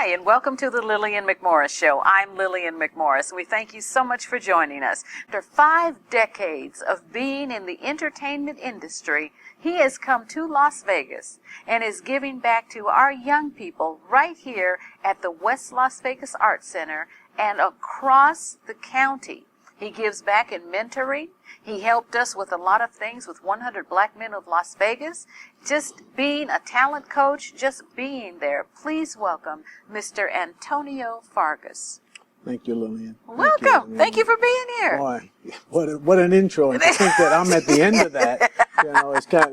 Hi, and welcome to the Lillian McMorrs Show. I'm Lillian McMorrs. We thank you so much for joining us. After 5 decades of being in the entertainment industry, he has come to Las Vegas and is giving back to our young people right here at the West Las Vegas Arts Center and across the county. He gives back in mentoring. He helped us with a lot of things with 100 Black Men of Las Vegas. Just being a talent coach, just being there. Please welcome Mr. Antonio Fargas. Thank you, Lillian. Welcome. Thank you for being here. Boy, what an intro. And to think that I'm at the end of that,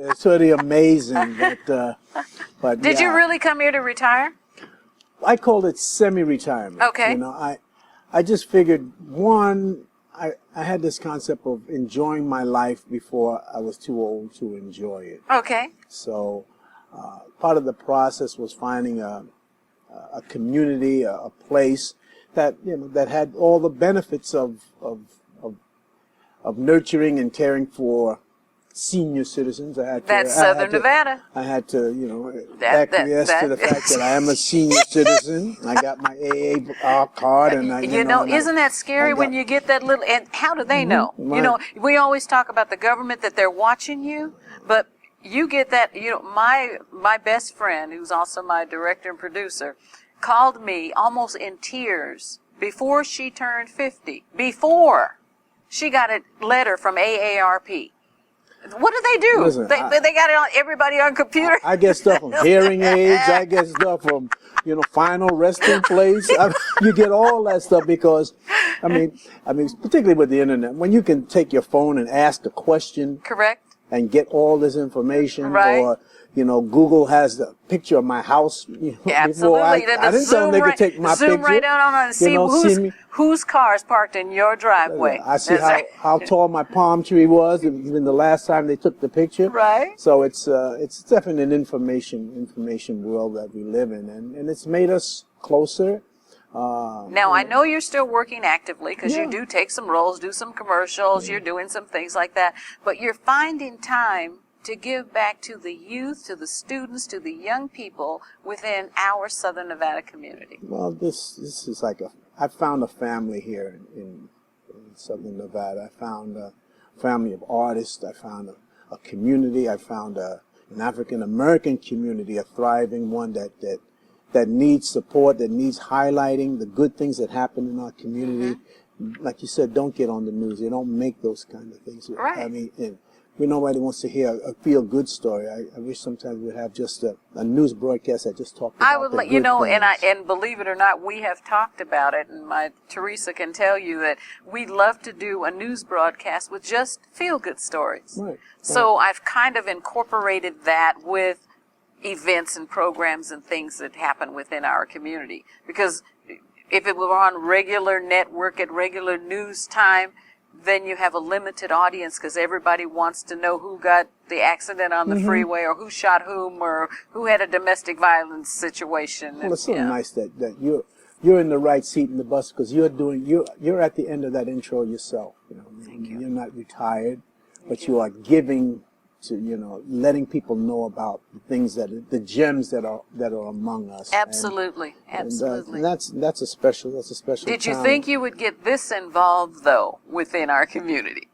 it's really amazing. But Did you really come here to retire? I called it semi-retirement. Okay. I just figured, I had this concept of enjoying my life before I was too old to enjoy it. Okay. So part of the process was finding a community, a place that that had all the benefits of nurturing and caring for senior citizens. Southern Nevada. I had to, acquiesce to the fact that I am a senior citizen. I got my AA card, and isn't that scary when you get that little? And how do they know? We always talk about the government, that they're watching you, but you get that. My best friend, who's also my director and producer, called me almost in tears before she turned 50. Before she got a letter from AARP. What do they do? Listen, they got it on everybody on computer. I get stuff from hearing aids. I get stuff from final resting place. You get all that stuff because, I mean, particularly with the internet, when you can take your phone and ask a question, correct, and get all this information, right. Or Google has the picture of my house. Absolutely. Before I didn't tell them they could take my zoom picture. Right out on and see whose car is parked in your driveway. I see how tall my palm tree was, even the last time they took the picture. Right. So it's definitely an information world that we live in, and it's made us closer. Now, I know you're still working actively because you do take some roles, do some commercials, you're doing some things like that, but you're finding time to give back to the youth, to the students, to the young people within our Southern Nevada community. Well, this is like I found a family here in Southern Nevada. I found a family of artists. I found a community. I found an African-American community, a thriving one that needs support, that needs highlighting the good things that happen in our community. Mm-hmm. Like you said, don't get on the news. They don't make those kind of things. Right. I mean, nobody wants to hear a feel-good story. I wish sometimes we'd have just a news broadcast that just talked about the good things. And believe it or not, we have talked about it, and my Teresa can tell you that we love to do a news broadcast with just feel-good stories. Right. So I've kind of incorporated that with events and programs and things that happen within our community. Because if it were on regular network at regular news time, then you have a limited audience because everybody wants to know who got the accident on the freeway or who shot whom or who had a domestic violence situation. Well, it's so nice that you're in the right seat in the bus because you're at the end of that intro yourself. Thank you. You're not retired, but you are giving to letting people know about the things the gems that are among us. Absolutely, absolutely. And that's a special. Did you think you would get this involved though within our community?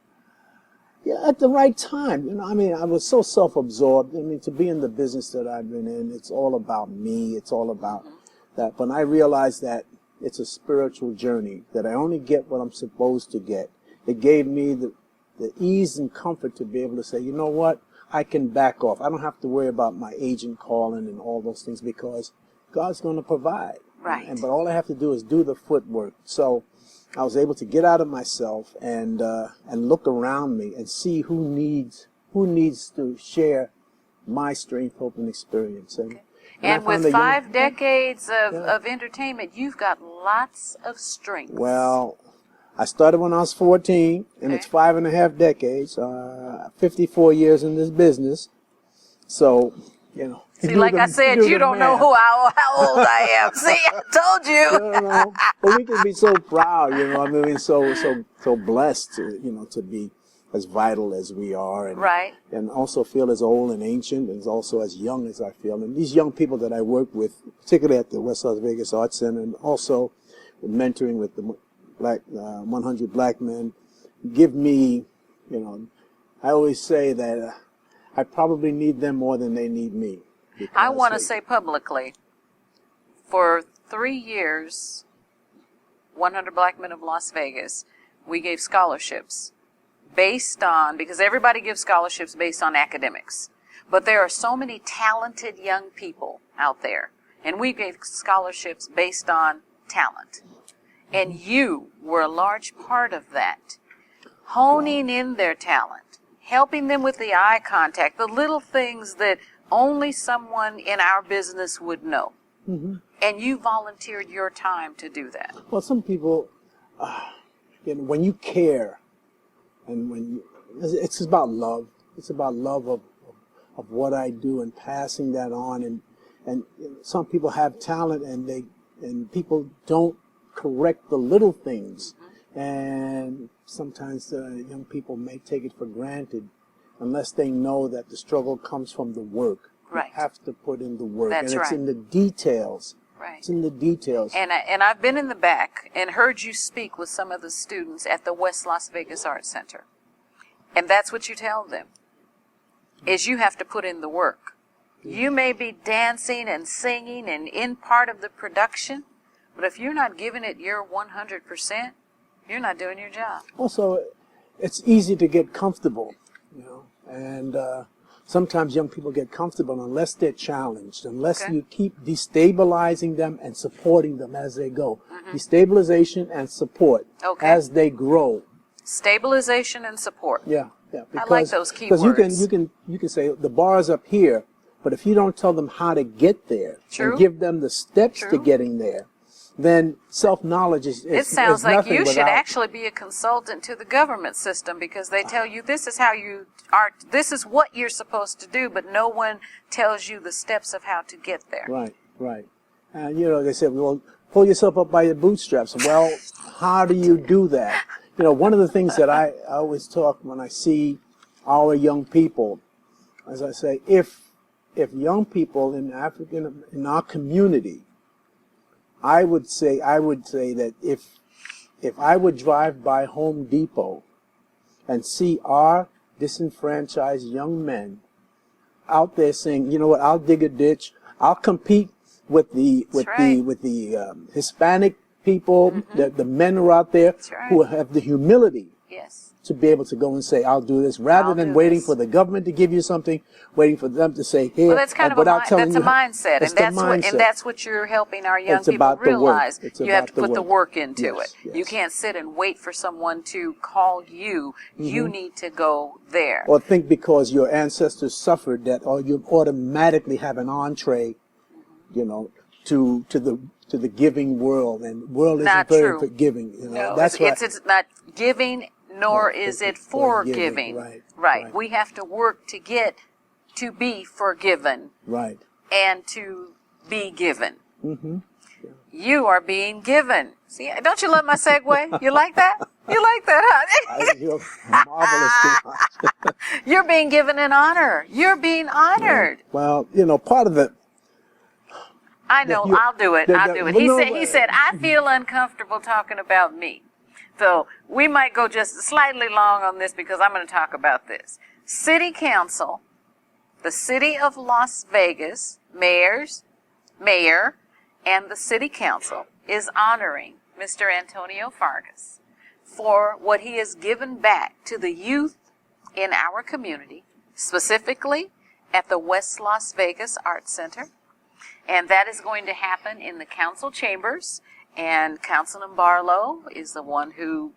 Yeah, at the right time. I was so self-absorbed. To be in the business that I've been in, it's all about me. It's all about that. But I realized that it's a spiritual journey, that I only get what I'm supposed to get. It gave me the ease and comfort to be able to say, you know what, I can back off. I don't have to worry about my agent calling and all those things because God's going to provide. Right. But all I have to do is do the footwork. So I was able to get out of myself and look around me and see who needs to share my strength, hope, and experience. And with 5 decades of entertainment, you've got lots of strength. Well, I started when I was 14, and it's 5.5 decades, 54 years in this business. So, See, like I said, you don't know how old I am. See, I told you. But we can be so proud, so blessed to be as vital as we are, and Right. and also feel as old and ancient, and also as young as I feel. And these young people that I work with, particularly at the West Las Vegas Arts Center, and also mentoring with the 100 Black Men, give me, I always say that I probably need them more than they need me. I want to say publicly, for 3 years, 100 Black Men of Las Vegas, we gave scholarships based on, because everybody gives scholarships based on academics, but there are so many talented young people out there, and we gave scholarships based on talent. And you were a large part of that, honing in their talent, helping them with the eye contact, the little things that only someone in our business would know. Mm-hmm. And you volunteered your time to do that. Well, some people, when you care, and it's about love. It's about love of what I do and passing that on. And some people have talent, and people don't correct the little things. And sometimes young people may take it for granted unless they know that the struggle comes from the work. Right. You have to put in the work. That's and it's right. in the details. Right. It's in the details. And I've been in the back and heard you speak with some of the students at the West Las Vegas Arts Center. And that's what you tell them, is you have to put in the work. You may be dancing and singing and in part of the production, but if you're not giving it your 100%, you're not doing your job. Also, it's easy to get comfortable, and sometimes young people get comfortable unless they're challenged, unless Okay. you keep destabilizing them and supporting them as they go. Destabilization and support as they grow. Stabilization and support. Yeah. I like those key because words. you can say the bar's up here, but if you don't tell them how to get there True. and give them the steps to True. getting there, then self-knowledge is It sounds is like nothing you should without- actually be a consultant to the government system, because they tell you this is how you are, this is what you're supposed to do, but no one tells you the steps of how to get there. Right. And they said, well, pull yourself up by your bootstraps. Well, how do you do that? One of the things that I always talk when I see our young people, as I say, if young people in our community, I would say that if I would drive by Home Depot and see our disenfranchised young men out there saying, you know what, I'll dig a ditch, I'll compete with the Hispanic people, the men who are out there who have the humility to be able to go and say, I'll do this, rather than waiting for the government to give you something, waiting for them to say, here, Well, that's kind of without telling that's you. a mindset, and that's what you're helping our young It's people about the work. realize. It's You have to about the put the work. work into Yes, it. yes. You can't sit and wait for someone to call you. You need to go there. Or think because your ancestors suffered that, or you automatically have an entree, to the giving world, and world isn't Not very true. forgiving. No, That's why. it's not giving, nor is it forgiving. Right. We have to work to get to be forgiven Right. and to be given. Mm-hmm. You are being given. See, don't you love my segue? You like that? You like that, huh? You're marvelous. You're being given an honor. You're being honored. Well, part of the. I know. I'll do it. I'll do it. He said, I feel uncomfortable talking about me. So we might go just slightly long on this because I'm going to talk about this. City Council, the City of Las Vegas, mayor, and the City Council is honoring Mr. Antonio Fargas for what he has given back to the youth in our community, specifically at the West Las Vegas Arts Center. And that is going to happen in the council chambers. And Councilman Barlow is the one who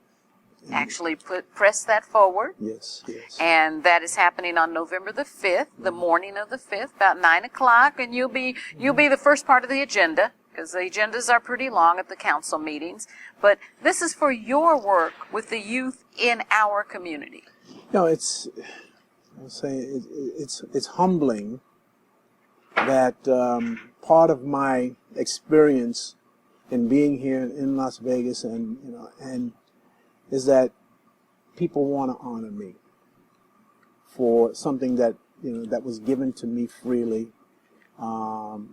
actually pressed that forward. Yes. And that is happening on November the 5th, the morning of the 5th, about 9 o'clock. And you'll be the first part of the agenda, because the agendas are pretty long at the council meetings. But this is for your work with the youth in our community. It's humbling that part of my experience in being here in Las Vegas and is that people want to honor me. for something that, that was given to me freely.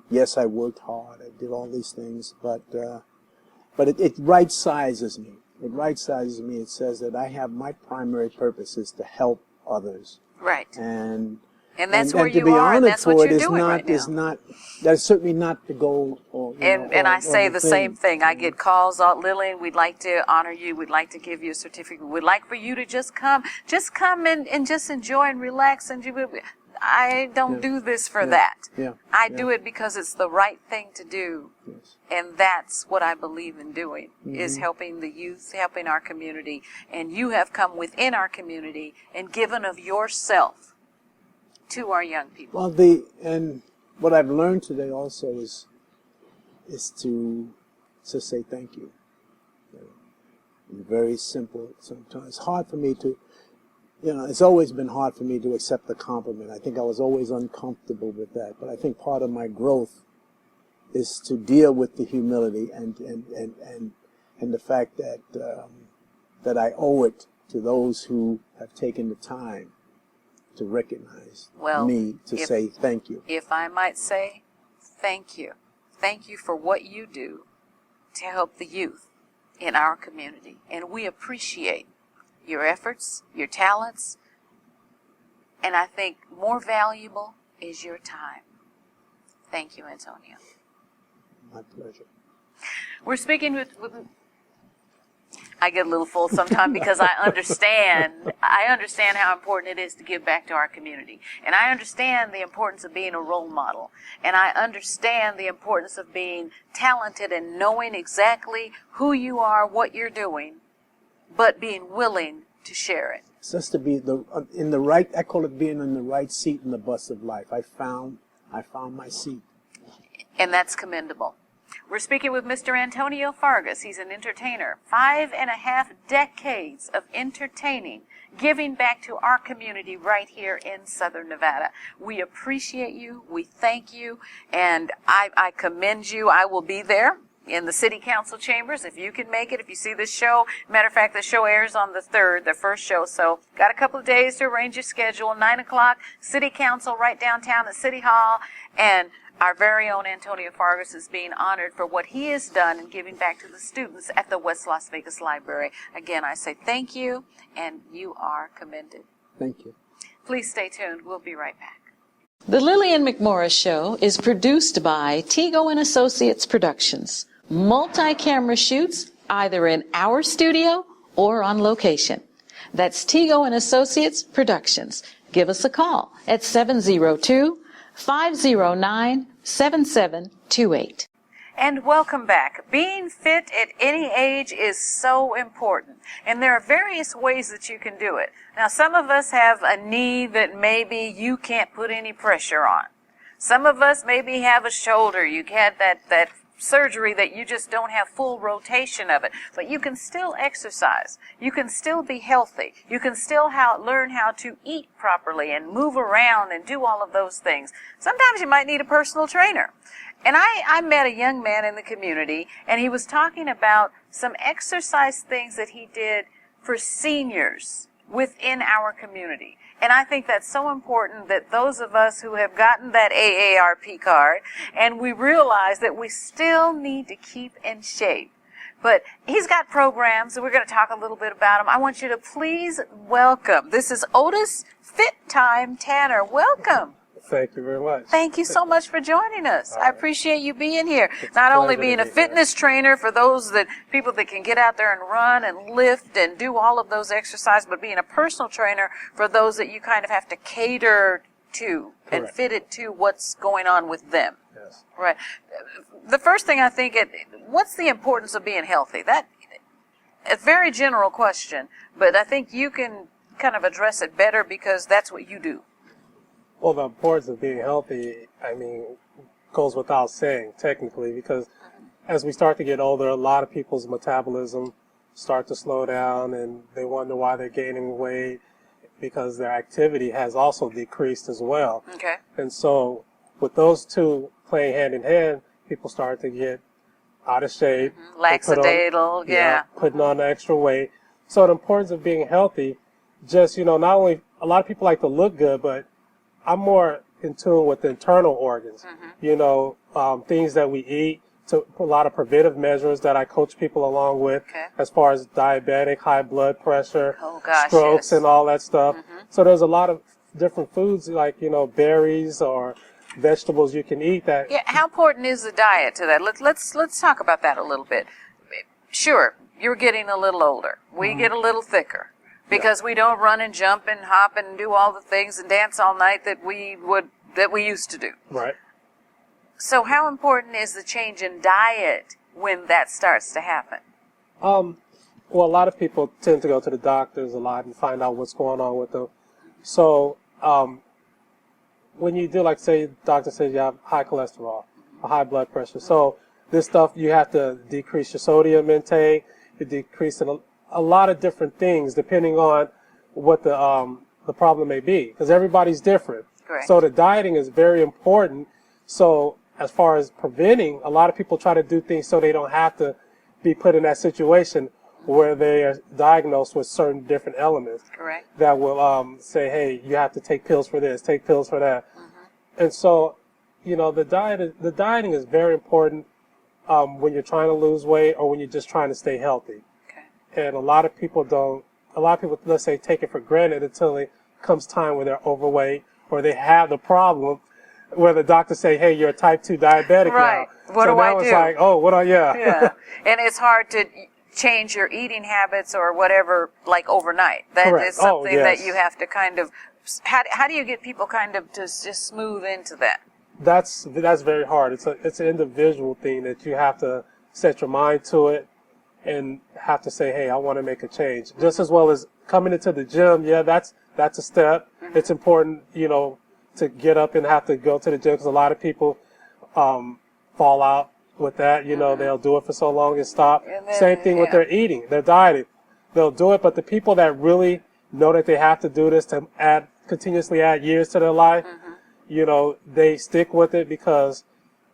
Yes, I worked hard. I did all these things, but it right sizes me. It right sizes me. It says that I have my primary purpose is to help others. Right. And that's where to you be are, and honored that's for what it you're is doing not right now. is not that's certainly not the goal. Or And I say the the same thing. I get calls out, Lillian, we'd like to honor you. We'd like to give you a certificate. We'd like for you to just come and just enjoy and relax. And I don't do this for that. I do it because it's the right thing to do. Yes. And that's what I believe in doing, is helping the youth, helping our community. And you have come within our community and given of yourself to our young people. Well, and what I've learned today also is to say thank you. Very simple. Sometimes it's hard for me to, it's always been hard for me to accept the compliment. I think I was always uncomfortable with that. But I think part of my growth is to deal with the humility and the fact that that I owe it to those who have taken the time to recognize me, to say thank you. If I might say, thank you. Thank you for what you do to help the youth in our community. And we appreciate your efforts, your talents, and I think more valuable is your time. Thank you, Antonio. My pleasure. We're speaking with I get a little full sometimes because I understand how important it is to give back to our community. And I understand the importance of being a role model. And I understand the importance of being talented and knowing exactly who you are, what you're doing, but being willing to share it. It's just to be in the right, I call it being in the right seat in the bus of life. I found my seat. And that's commendable. We're speaking with Mr. Antonio Fargas. He's an entertainer. 5.5 decades of entertaining, giving back to our community right here in Southern Nevada. We appreciate you. We thank you. And I commend you. I will be there in the City Council chambers if you can make it, if you see this show. Matter of fact, the show airs on the 3rd, the first show. So got a couple of days to arrange your schedule. 9 o'clock, City Council right downtown at City Hall. And our very own Antonio Fargas is being honored for what he has done in giving back to the students at the West Las Vegas Library. Again, I say thank you, and you are commended. Thank you. Please stay tuned. We'll be right back. The Lillian McMorrs Show is produced by Tego & Associates Productions. Multi-camera shoots either in our studio or on location. That's Tego & Associates Productions. Give us a call at 702-509-7728. And welcome back. Being fit at any age is so important. And there are various ways that you can do it. Now, some of us have a knee that maybe you can't put any pressure on. Some of us maybe have a shoulder. You had that surgery that you just don't have full rotation of it. But you can still exercise. You can still be healthy. You can still learn how to eat properly and move around and do all of those things. Sometimes you might need a personal trainer. And I met a young man in the community, and he was talking about some exercise things that he did for seniors within our community. And I think that's so important that those of us who have gotten that AARP card, and we realize that we still need to keep in shape. But he's got programs, and we're going to talk a little bit about them. I want you to please welcome. This is Otis Tyme Tanner. Welcome. Thank you very much. Thank you so much for joining us. I appreciate you being here. Not only being a fitness trainer for those people that can get out there and run and lift and do all of those exercises, but being a personal trainer for those that you kind of have to cater to and fit it to what's going on with them. Yes. Right. The first thing I think, what's the importance of being healthy? That's a very general question, but I think you can kind of address it better because that's what you do. Well, the importance of being healthy, goes without saying, technically, because as we start to get older, a lot of people's metabolism start to slow down, and they wonder why they're gaining weight, because their activity has also decreased as well. Okay. And so with those two playing hand in hand, people start to get out of shape. Lackadaisical, putting on extra weight. So the importance of being healthy, just, not only a lot of people like to look good, but I'm more in tune with the internal organs. You know, things that we eat, to a lot of preventive measures that I coach people along with, as far as diabetic, high blood pressure, strokes, and all that stuff. So there's a lot of different foods, like, you know, berries or vegetables you can eat that. Yeah, how important is the diet to that? Let's talk about that a little bit. Sure, you're getting a little older. We get a little thicker because we don't run and jump and hop and do all the things and dance all night that we used to do. Right. So how important is the change in diet when that starts to happen? Well, a lot of people tend to go to the doctors a lot and find out what's going on with them. So when you do, like, say, the doctor says you have high cholesterol, a high blood pressure. So this stuff, you have to decrease your sodium intake, you decrease a lot of different things depending on what the problem may be, because everybody's different. Correct. So the dieting is very important. So as far as preventing, a lot of people try to do things so they don't have to be put in that situation where they are diagnosed with certain different elements. Correct. That will say, hey, you have to take pills for this, take pills for that. And so, you know, the dieting is very important when you're trying to lose weight or when you're just trying to stay healthy. Okay. And a lot of people, let's say, take it for granted until it comes time where they're overweight or they have the problem where the doctor say, hey, you're a type 2 diabetic right. now. What so do now I it's do? like, oh, Yeah. And it's hard to change your eating habits or whatever, like, overnight. That Correct. is something yes. that you have to kind of, how do you get people kind of to just smooth into that? That's very hard. It's an individual thing that you have to set your mind to it and have to say, hey, I want to make a change. Just as well as coming into the gym. Yeah, that's a step. It's important, you know, to get up and have to go to the gym, because a lot of people fall out with that. You know, they'll do it for so long and stop. And then, Same thing with their eating, their dieting. They'll do it, but the people that really know that they have to do this to continuously add years to their life, you know, they stick with it because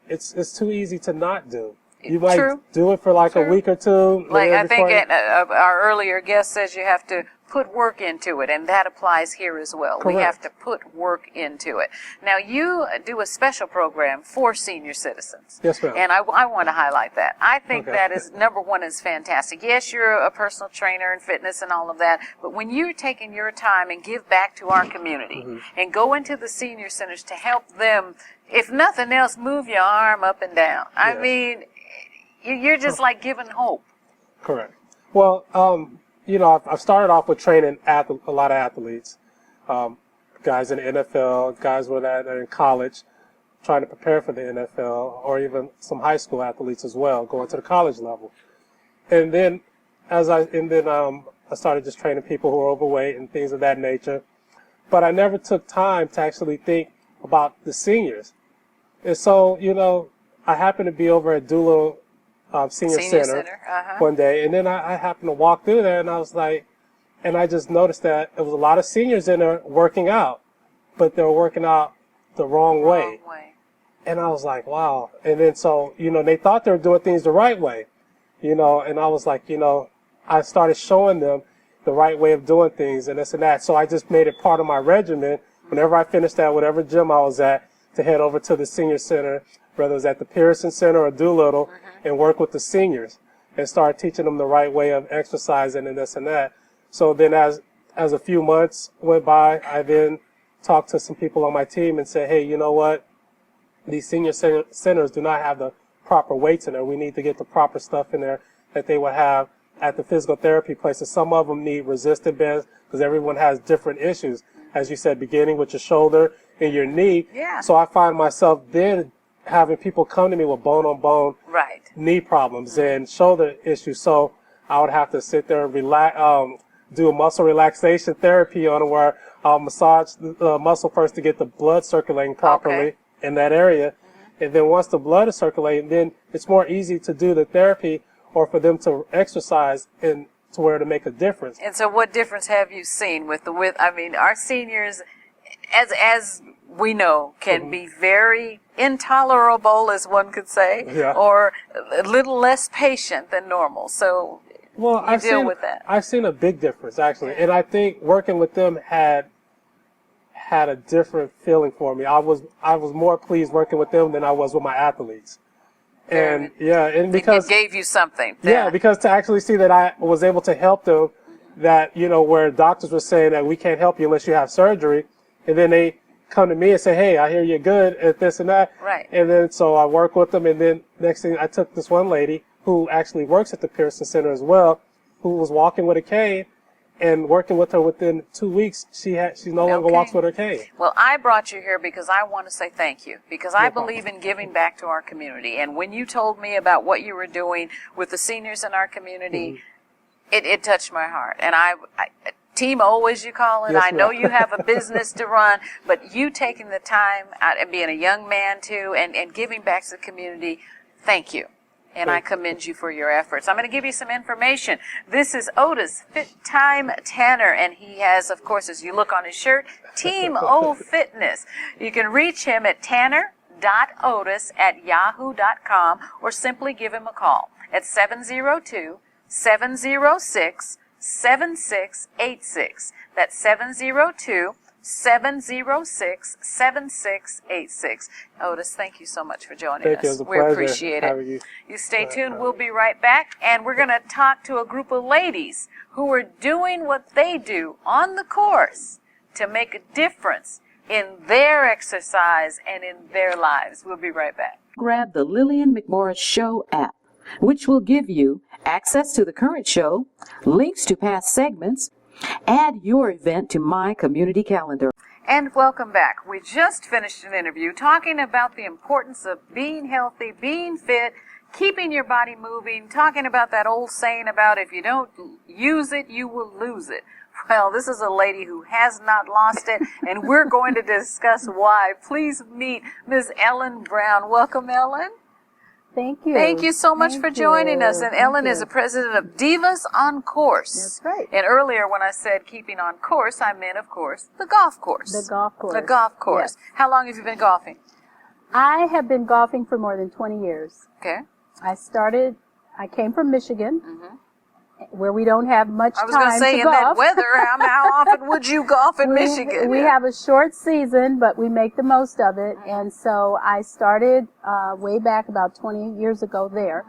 it's too easy to not do. You might do it for like a week or two. Like, I think our earlier guest says you have to put work into it, and that applies here as well. Correct. We have to put work into it. Now, you do a special program for senior citizens. Yes, ma'am. And I want to highlight that. I think that is, number one, is fantastic. Yes, you're a personal trainer and fitness and all of that, but when you're taking your time and give back to our community and go into the senior centers to help them, if nothing else, move your arm up and down. I mean, you're just like giving hope. Correct. Well, you know, I've started off with training a lot of athletes, guys in the NFL, guys that are in college, trying to prepare for the NFL, or even some high school athletes as well, going to the college level. And then, I started just training people who are overweight and things of that nature. But I never took time to actually think about the seniors. And so, you know, I happened to be over at Doolittle Senior Center one day, and then I happened to walk through there, and I was like, and I just noticed that there was a lot of seniors in there working out, but they were working out the wrong way. And I was like, wow. And then so, you know, they thought they were doing things the right way, you know, and I was like, you know, I started showing them the right way of doing things and this and that. So I just made it part of my regimen whenever I finished at whatever gym I was at to head over to the senior center, whether it was at the Pearson Center or Doolittle, and work with the seniors and start teaching them the right way of exercising and this and that. So then as a few months went by, I then talked to some people on my team and said, hey, you know what? These senior centers do not have the proper weights in there. We need to get the proper stuff in there that they would have at the physical therapy places. Some of them need resistant bands because everyone has different issues. As you said, beginning with your shoulder and your knee. Yeah. So I find myself then having people come to me with bone-on-bone knee problems and shoulder issues. So I would have to sit there and relax, do a muscle relaxation therapy on it where I'll massage the muscle first to get the blood circulating properly in that area. And then once the blood is circulating, then it's more easy to do the therapy or for them to exercise and to where to make a difference. And so what difference have you seen I mean, our seniors, as we know, can be very intolerable, as one could say, or a little less patient than normal. So I've deal with that. I've seen a big difference, actually. And I think working with them had had a different feeling for me. I was more pleased working with them than I was with my athletes. And and because it gave you something. Yeah, because to actually see that I was able to help them, that, you know, where doctors were saying that we can't help you unless you have surgery, and then they come to me and say, hey, I hear you're good at this and that. Right. And then so I work with them, and then next thing I took this one lady who actually works at the Pearson Center as well, who was walking with a cane, and working with her within 2 weeks, she no longer walks with her cane. Well, I brought you here because I want to say thank you, because I believe in giving back to our community. And when you told me about what you were doing with the seniors in our community, it touched my heart. And I Team O, as you call it, Yes, I know ma'am. you have a business to run, but you taking the time out and being a young man too, and giving back to the community, thank you. And I commend you for your efforts. I'm going to give you some information. This is Otis Tyme Tanner, and he has, of course, as you look on his shirt, Team O Fitness. You can reach him at tanner.otis@yahoo.com, or simply give him a call at 702-706-7686. That's 702-706-7686. Otis, thank you so much for joining Thank us. you. It was a We pleasure appreciate having it. you. You stay tuned. We'll be right back, and we're going to talk to a group of ladies who are doing what they do on the course to make a difference in their exercise and in their lives. We'll be right back. Grab the Lillian McMorrs Show app, which will give you access to the current show, links to past segments, add your event to my community calendar. And welcome back. We just finished an interview talking about the importance of being healthy, being fit, keeping your body moving, talking about that old saying about if you don't use it, you will lose it. Well, this is a lady who has not lost it, and we're going to discuss why. Please meet Ms. Ellen Brown. Welcome, Ellen. Thank you. Thank you so much for joining us. And Ellen is the president of Divas on Course. That's right. And earlier when I said keeping on course, I meant, of course, the golf course. The golf course. The golf course. Yes. How long have you been golfing? I have been golfing for more than 20 years. Okay. I came from Michigan, where we don't have much I was time going to say, to in golf. that weather, how often would you golf in Michigan? We have a short season, but we make the most of it. And so I started way back about 20 years ago there,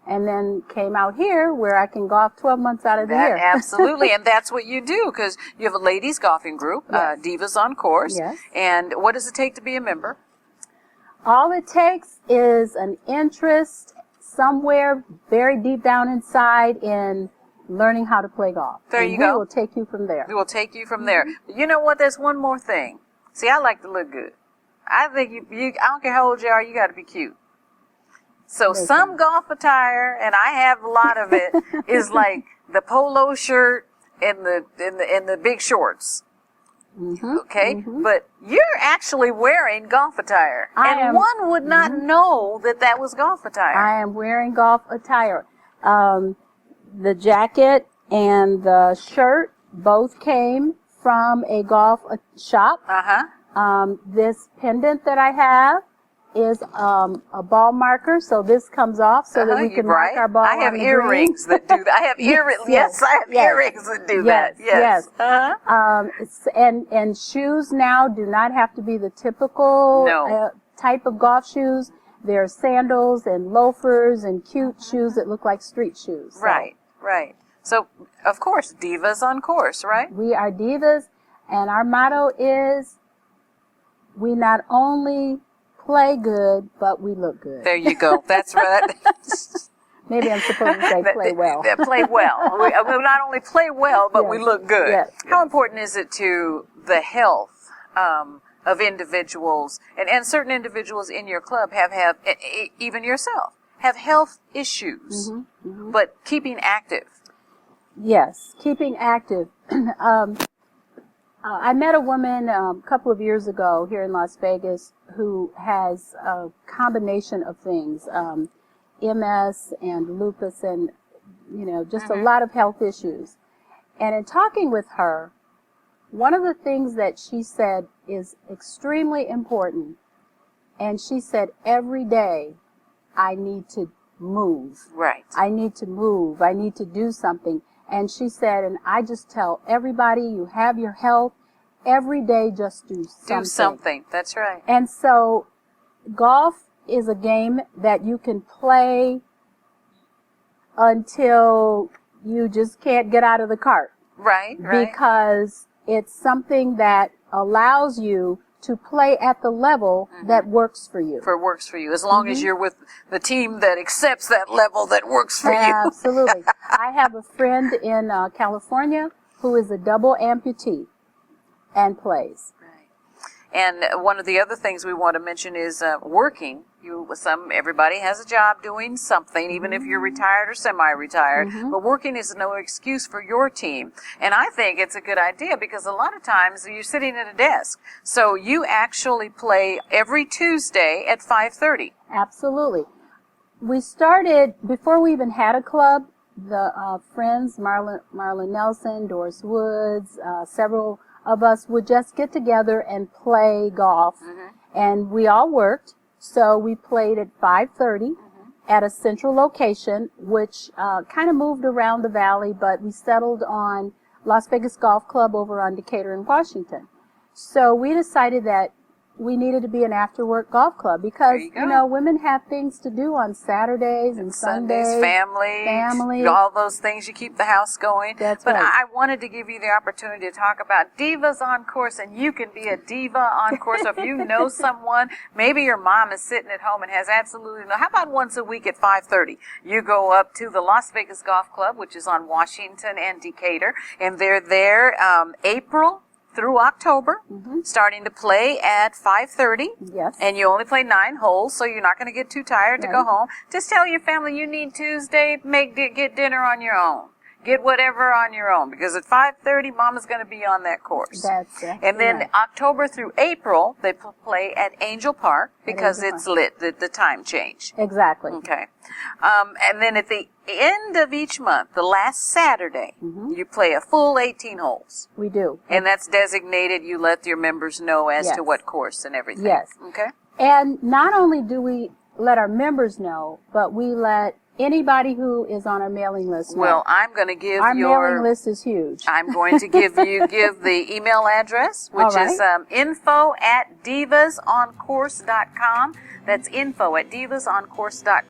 and then came out here where I can golf 12 months out of the year. Absolutely, and that's what you do, because you have a ladies golfing group, Yes. Divas on Course. Yes. And what does it take to be a member? All it takes is an interest somewhere very deep down inside in learning how to play golf. There and you we go. will take you from there. We will take you from there. But you know what? There's one more thing. See, I like to look good. I think I don't care how old you are, you got to be cute. So some golf attire, and I have a lot of it, is like the polo shirt and the big shorts. Okay, but you're actually wearing golf attire, and one would not know that was golf attire. I am wearing golf attire. The jacket and the shirt both came from a golf shop. This pendant that I have is a ball marker, so this comes off so that we can mark our ball. I have on the earrings green. that do that. I have earrings. Yes, I have earrings that do that. Yes. And shoes now do not have to be the typical type of golf shoes. There are sandals and loafers and cute shoes that look like street shoes. So Right. So, of course, Divas on Course, right? we are Divas, and our motto is we not only play good, but we look good. There you go. That's right. Maybe I'm supposed to say play well. Play well. We not only play well, but we look good. Yes. How important is it to the health of individuals, and certain individuals in your club have even yourself, have health issues, but keeping active? Yes, keeping active. I met a woman a couple of years ago here in Las Vegas who has a combination of things, MS and lupus and, just a lot of health issues. And in talking with her, one of the things that she said is extremely important, and she said, every day I need to move. Right. I need to move. I need to do something. And she said, and I just tell everybody, you have your health, every day just do something. Do something. That's right. And so golf is a game that you can play until you just can't get out of the cart. Right, right. Because it's something that allows you to play at the level that works for you. Works for you, as long as you're with the team that accepts that level that works for you. Absolutely. I have a friend in California who is a double amputee and plays. And one of the other things we want to mention is working. Everybody has a job doing something, even if you're retired or semi-retired. But working is no excuse for your team. And I think it's a good idea because a lot of times you're sitting at a desk. So you actually play every Tuesday at 5:30. Absolutely. We started, before we even had a club, the friends, Marla Nelson, Doris Woods, several of us would just get together and play golf. And we all worked. So we played at 5:30 at a central location, which kind of moved around the valley, but we settled on Las Vegas Golf Club over on Decatur in Washington. So we decided that we needed to be an after-work golf club because, you know, women have things to do on Saturdays and Sundays. Family, all those things. You keep the house going. That's but right. I wanted to give you the opportunity to talk about Divas on Course, and you can be a diva on course. So if you know someone, maybe your mom is sitting at home and has absolutely no. How about once a week at 5:30? You go up to the Las Vegas Golf Club, which is on Washington and Decatur, and they're there April through October, starting to play at 5:30. Yes. And you only play 9 holes, so you're not going to get too tired to go home. Just tell your family you need Tuesday, get dinner on your own. Get whatever on your own, because at 5:30, Mama's going to be on that course. And then October through April, they play at Angel Park because it's lit, the time change. Exactly. Okay. And then at the end of each month, the last Saturday, you play a full 18 holes. We do. And that's designated. You let your members know as to what course and everything. Yes. Okay. And not only do we let our members know, but we let anybody who is on our mailing list know. Well, I'm going to give our mailing list is huge. I'm going to give the email address, which is info@divasoncourse.com. That's info@divasoncourse.com.